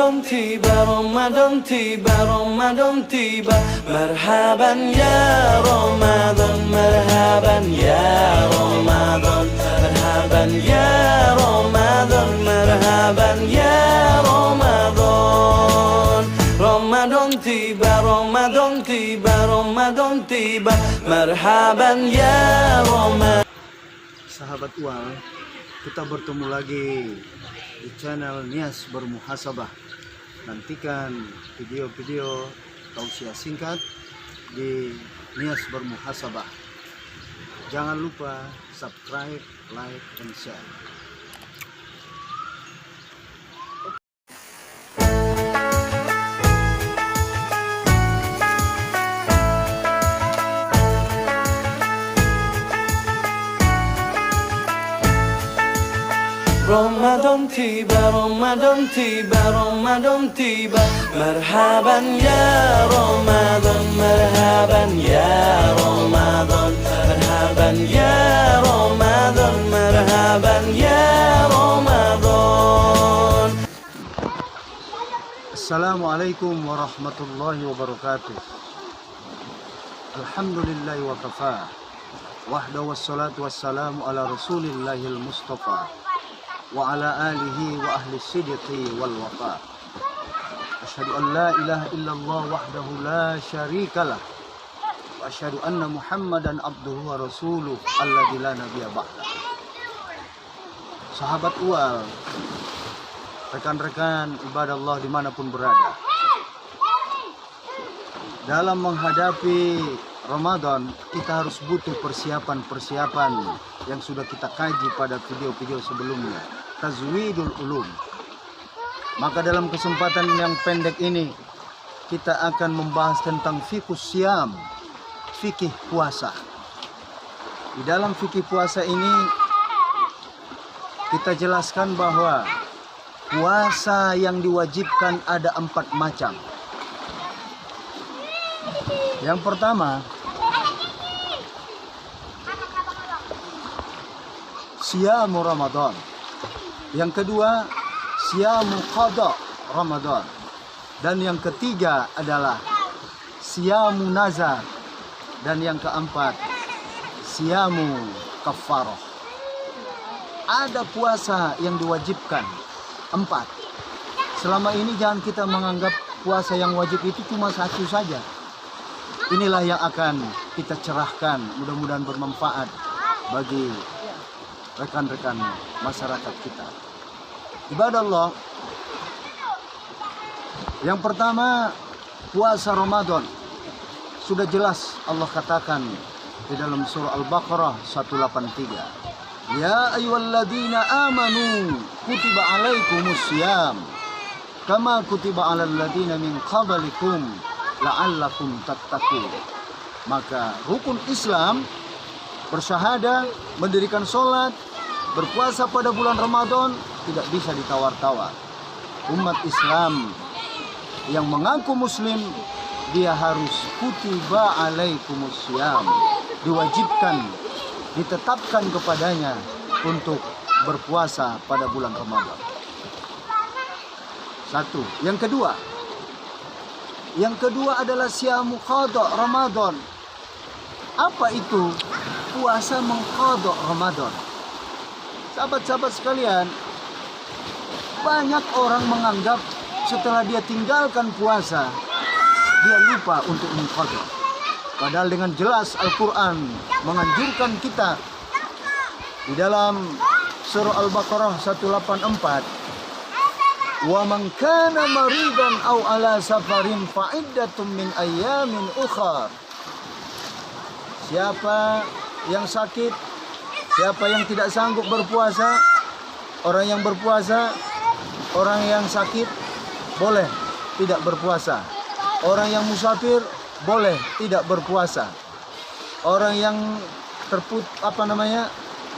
Ramadan tiba, Ramadan tiba, Ramadan tiba. Marhaban ya Ramadan, marhaban ya Ramadan, marhaban ya Ramadan, marhaban ya Ramadan. Ramadan tiba, Ramadan tiba, Ramadan tiba. Marhaban ya Ramadan. Sahabat Ual, kita bertemu lagi di channel Nias Bermuhasabah. Nantikan video-video tausiah singkat di Nias Bermuhasabah. Jangan lupa subscribe, like, dan share. Ramadan tiba, Ramadan tiba, Ramadan tiba. Marhaban ya Ramadan, marhaban ya Ramadan, marhaban ya Ramadan, marhaban ya Ramadan. Assalamualaikum warahmatullahi wabarakatuh. Alhamdulillahi wa kafa. Wahda wassalatu wassalamu ala rasulillahil mustafa wa ala alihi wa ahli sidqi wal wafa. Asyhadu an la ilaha illallah wahdahu la syarikalah wa asyhadu anna Muhammadan abduhu wa rasuluh alladzi la nabiyya ba'da. Sahabat Ual, rekan-rekan ibadah Allah dimanapun berada, dalam menghadapi Ramadan kita harus butuh persiapan-persiapan yang sudah kita kaji pada video-video sebelumnya, Tazwidul Ulum. Maka dalam kesempatan yang pendek ini kita akan membahas tentang fiqhus syam, fikih puasa. Di dalam fikih puasa ini kita jelaskan bahwa puasa yang diwajibkan ada 4 macam. Yang pertama, Siyamu Ramadan. Yang kedua, Siyamu Qada Ramadan. Dan yang ketiga adalah Siyamu Nazar. Dan yang keempat, Siyamu Kafarah. Ada puasa yang diwajibkan 4. Selama ini jangan kita menganggap puasa yang wajib itu cuma 1 saja. Inilah yang akan kita cerahkan, mudah-mudahan bermanfaat bagi rekan-rekan masyarakat kita. Ibadah Allah, yang pertama puasa Ramadan. Sudah jelas Allah katakan di dalam surah Al-Baqarah 183. Ya ayyuhalladzina amanu kutiba alaikumus syiyam kama kutiba alal ladzina min qablikum la'allakum tattaqun. Maka rukun Islam, bersyahadah, mendirikan sholat, berpuasa pada bulan Ramadan tidak bisa ditawar-tawar. Umat Islam yang mengaku muslim, dia harus kutiba alaikumus syiyam, diwajibkan, ditetapkan kepadanya untuk berpuasa pada bulan Ramadan. 1. Yang kedua adalah Siyamu Qada Ramadan. Apa itu puasa mengqada Ramadan? Sahabat-sahabat sekalian, banyak orang menganggap setelah dia tinggalkan puasa, dia lupa untuk mengqada. Padahal dengan jelas Al-Quran menganjurkan kita di dalam surah Al-Baqarah 184. Wa man kana maridan aw ala safarin fa iddatun min ayyamin ukhar. Siapa yang sakit, siapa yang tidak sanggup berpuasa, orang yang berpuasa, orang yang sakit boleh tidak berpuasa. Orang yang musafir boleh tidak berpuasa. Orang yang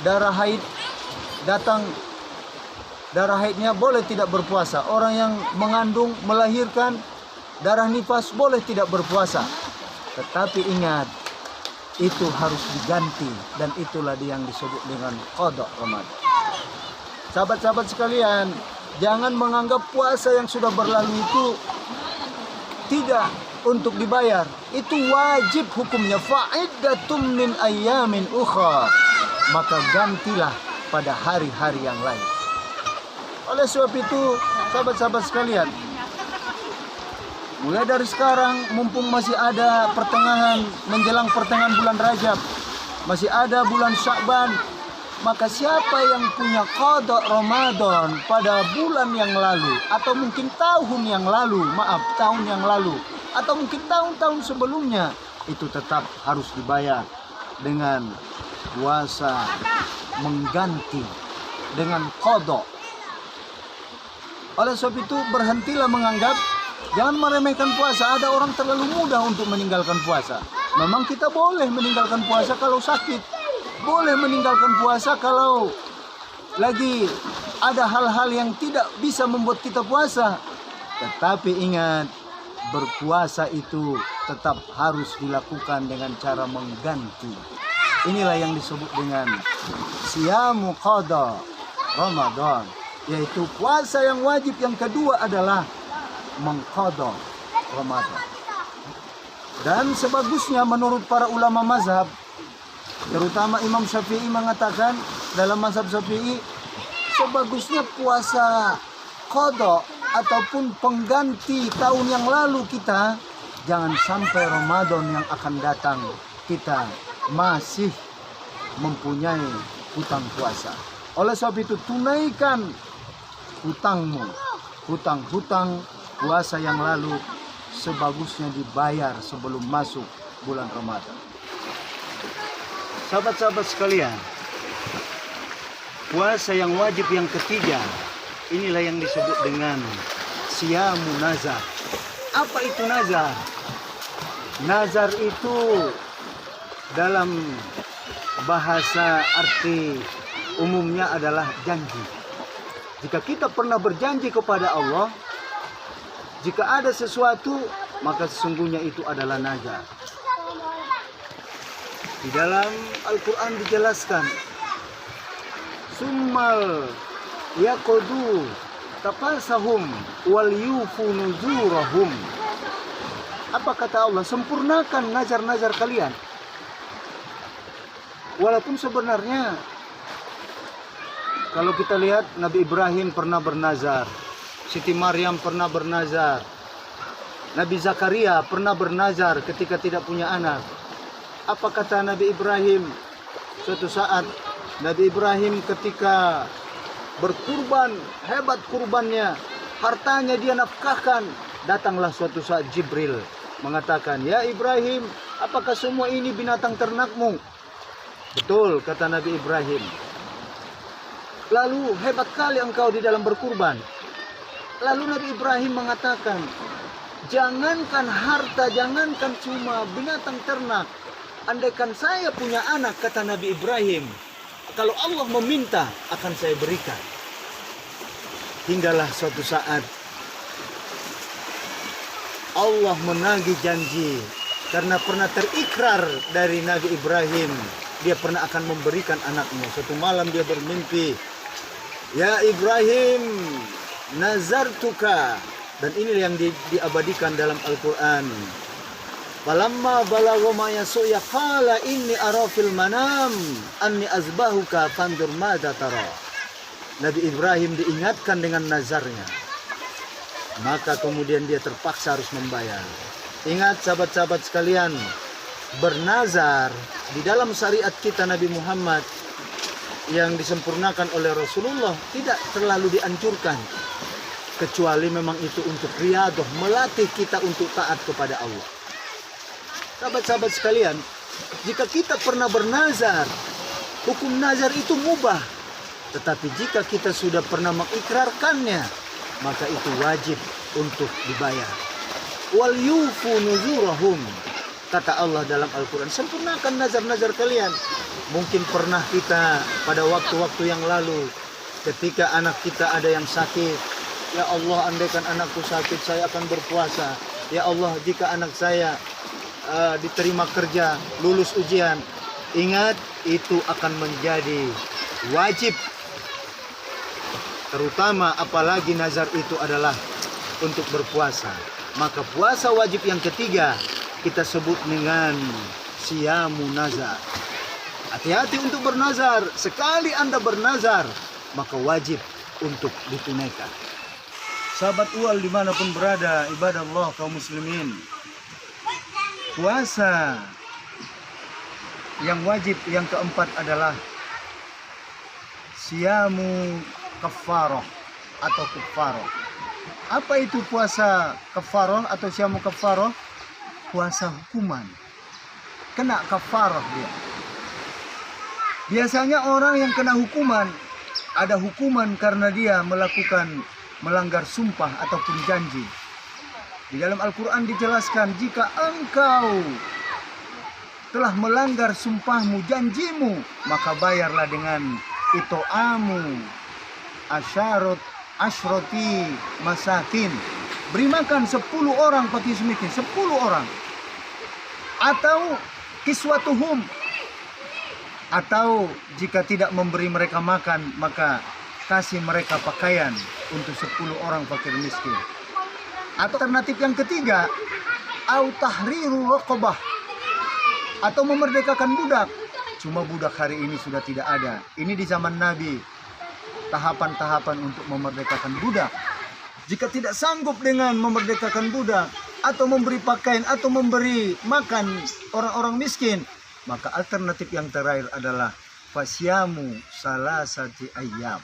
darah haid datang, darah haidnya boleh tidak berpuasa. Orang yang mengandung, melahirkan, darah nifas boleh tidak berpuasa. Tetapi ingat, itu harus diganti, dan itulah yang disebut dengan qada Ramadan. Sahabat-sahabat sekalian, Jangan menganggap puasa yang sudah berlalu itu tidak untuk dibayar. Itu wajib hukumnya. Fa'iddatum min ayyamin ukhra. Maka gantilah pada hari-hari yang lain. Oleh sebab itu, sahabat-sahabat sekalian, mulai dari sekarang, mumpung masih ada pertengahan, menjelang pertengahan bulan Rajab, masih ada bulan Sya'ban, maka siapa yang punya qada Ramadan pada bulan yang lalu, atau mungkin tahun yang lalu, atau mungkin tahun-tahun sebelumnya, itu tetap harus dibayar dengan puasa mengganti dengan qada. Oleh sebab itu, berhentilah menganggap, jangan meremehkan puasa. Ada orang terlalu mudah untuk meninggalkan puasa. Memang kita boleh meninggalkan puasa kalau sakit, boleh meninggalkan puasa kalau lagi ada hal-hal yang tidak bisa membuat kita puasa. Tetapi ingat, berpuasa itu tetap harus dilakukan dengan cara mengganti. Inilah yang disebut dengan siyamu qada Ramadan, yaitu puasa yang wajib. Yang kedua adalah mengqada Ramadan. Dan sebagusnya menurut para ulama mazhab, terutama Imam Syafi'i mengatakan, dalam mazhab Syafi'i, sebagusnya puasa qada ataupun pengganti tahun yang lalu kita, jangan sampai Ramadan yang akan datang kita masih mempunyai hutang puasa. Oleh sebab itu, tunaikan hutangmu, hutang-hutang puasa yang lalu sebagusnya dibayar sebelum masuk bulan Ramadan. Sahabat-sahabat sekalian, puasa yang wajib yang ketiga, inilah yang disebut dengan siyamu nazar. Apa itu nazar? Nazar itu dalam bahasa arti umumnya adalah janji. Jika kita pernah berjanji kepada Allah, jika ada sesuatu, maka sesungguhnya itu adalah nazar. Di dalam Al-Quran dijelaskan, summal yaqdu tafasahum wal yufu nuzurahum. Apa kata Allah? Sempurnakan nazar-nazar kalian. Walaupun sebenarnya kalau kita lihat, Nabi Ibrahim pernah bernazar, Siti Maryam pernah bernazar, Nabi Zakaria pernah bernazar ketika tidak punya anak. Apa kata Nabi Ibrahim? Suatu saat Nabi Ibrahim ketika berkurban, hebat kurbannya, hartanya dia nafkahkan. Datanglah suatu saat Jibril mengatakan, ya Ibrahim, apakah semua ini binatang ternakmu? Betul, kata Nabi Ibrahim. Lalu hebat kali engkau di dalam berkurban. Lalu Nabi Ibrahim mengatakan, jangankan harta, jangankan cuma binatang ternak, andaikan saya punya anak, kata Nabi Ibrahim, kalau Allah meminta akan saya berikan. Hinggalah suatu saat Allah menagih janji, karena pernah terikrar dari Nabi Ibrahim, dia pernah akan memberikan anaknya. Suatu malam dia bermimpi, ya Ibrahim, nazartuka. Dan ini yang diabadikan dalam Al-Quran. Falamma balagha ma yasuya qala inni ara fil manam anni azbahuka fandur madza tara. Nabi Ibrahim diingatkan dengan nazarnya, maka kemudian dia terpaksa harus membayar. Ingat sahabat-sahabat sekalian, bernazar di dalam syariat kita Nabi Muhammad yang disempurnakan oleh Rasulullah tidak terlalu dianjurkan, kecuali memang itu untuk riadah, melatih kita untuk taat kepada Allah. Sahabat-sahabat sekalian, jika kita pernah bernazar, hukum nazar itu mubah. Tetapi jika kita sudah pernah mengikrarkannya, maka itu wajib untuk dibayar. Wal yufu nuzurahum, kata Allah dalam Al-Quran, sempurnakan nazar-nazar kalian. Mungkin pernah kita pada waktu-waktu yang lalu, ketika anak kita ada yang sakit, ya Allah, andaikan anakku sakit, saya akan berpuasa. Ya Allah, jika anak saya diterima kerja, lulus ujian. Ingat, itu akan menjadi wajib. terutama apalagi nazar itu adalah untuk berpuasa. Maka puasa wajib yang ketiga kita sebut dengan siyamu nazar. Hati-hati untuk bernazar. Sekali Anda bernazar, maka wajib untuk ditunaikan. Sahabat UAL dimanapun berada, ibadah Allah kaum muslimin, puasa yang wajib yang keempat adalah siyamu kafarah atau kufaroh. Apa itu puasa kafarah atau siyamu kafarah? Puasa hukuman. Kena kafarah dia. Biasanya orang yang kena hukuman, ada hukuman karena dia melanggar sumpah ataupun janji. Di dalam Al-Quran dijelaskan, jika engkau telah melanggar sumpahmu, janjimu, maka bayarlah dengan ito'amu asyroti masakin. Beri makan 10 orang fakir miskin, 10 orang. Atau kiswatuhum, atau jika tidak memberi mereka makan, maka kasih mereka pakaian untuk 10 orang fakir miskin. Atau alternatif yang ketiga, au tahriru raqabah, atau memerdekakan budak. Cuma budak hari ini sudah tidak ada. Ini di zaman Nabi, tahapan-tahapan untuk memerdekakan budak. Jika tidak sanggup dengan memerdekakan budak, atau memberi pakaian, atau memberi makan orang-orang miskin, maka alternatif yang terakhir adalah fasyamu salasati ayyam.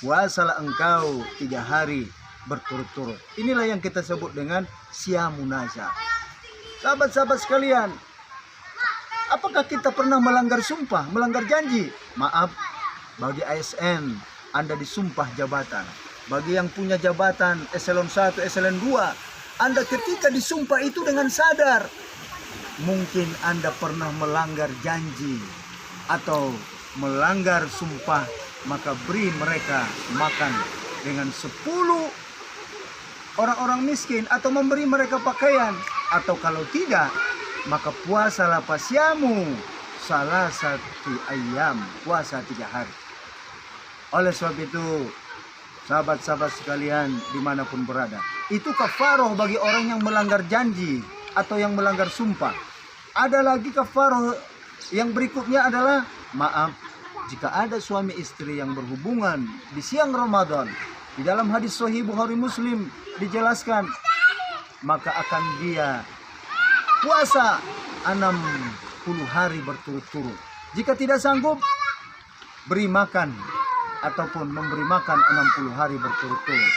Puasalah engkau 3 hari berturut-turut. Inilah yang kita sebut dengan siyamu nazar. Sahabat-sahabat sekalian, apakah kita pernah melanggar sumpah, melanggar janji? Maaf, bagi ASN, Anda disumpah jabatan. Bagi yang punya jabatan eselon 1, eselon 2, Anda ketika disumpah itu dengan sadar, mungkin Anda pernah melanggar janji atau melanggar sumpah, maka beri mereka makan dengan 10 orang-orang miskin, atau memberi mereka pakaian. Atau kalau tidak, maka puasalah pasyamu salasati ayyam, puasa 3 hari. Oleh sebab itu, sahabat-sahabat sekalian dimanapun berada, itu kafaroh bagi orang yang melanggar janji atau yang melanggar sumpah. Ada lagi kafaroh yang berikutnya adalah, maaf, jika ada suami istri yang berhubungan di siang Ramadan, di dalam hadis Sahih Bukhari Muslim dijelaskan, maka akan dia puasa 60 hari berturut-turut. Jika tidak sanggup, beri makan ataupun memberi makan 60 hari berturut-turut.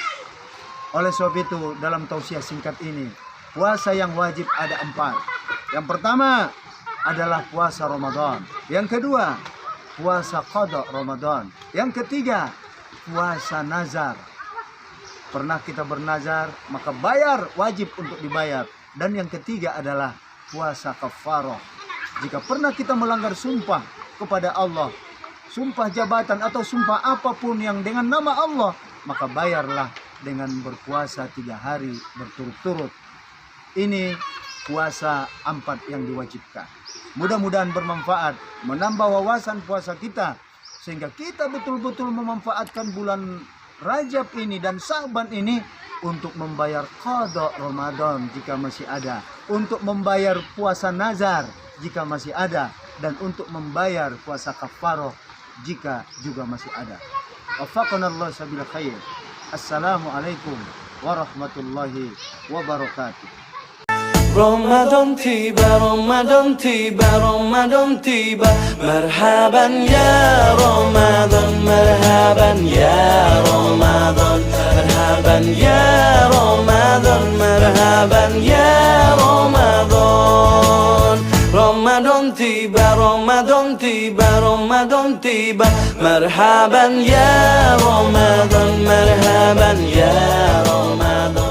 Oleh sebab itu, dalam tausiah singkat ini, puasa yang wajib ada 4. Yang pertama adalah puasa Ramadan. Yang kedua, puasa qada Ramadan. Yang ketiga, puasa nazar. Pernah kita bernazar, maka bayar, wajib untuk dibayar. Dan yang ketiga adalah puasa kafarah. Jika pernah kita melanggar sumpah kepada Allah, sumpah jabatan atau sumpah apapun yang dengan nama Allah, maka bayarlah dengan berpuasa 3 hari berturut-turut. Ini puasa 4 yang diwajibkan. Mudah-mudahan bermanfaat, menambah wawasan puasa kita, sehingga kita betul-betul memanfaatkan bulan Rajab ini dan Sa'ban ini untuk membayar qada Ramadan jika masih ada, untuk membayar puasa nazar jika masih ada, dan untuk membayar puasa kafarah jika juga masih ada. Wafaqanallahu sabil khair. Assalamualaikum warahmatullahi wabarakatuh. رمضان تيبا رمضان تيبا رمضان تيبا مرحبا يا رمضان مرحبا يا رمضان مرحبا يا رمضان مرحبا يا رمضان رمضان تيبا رمضان تيبا رمضان تيبا مرحبا يا رمضان مرحبا يا رمضان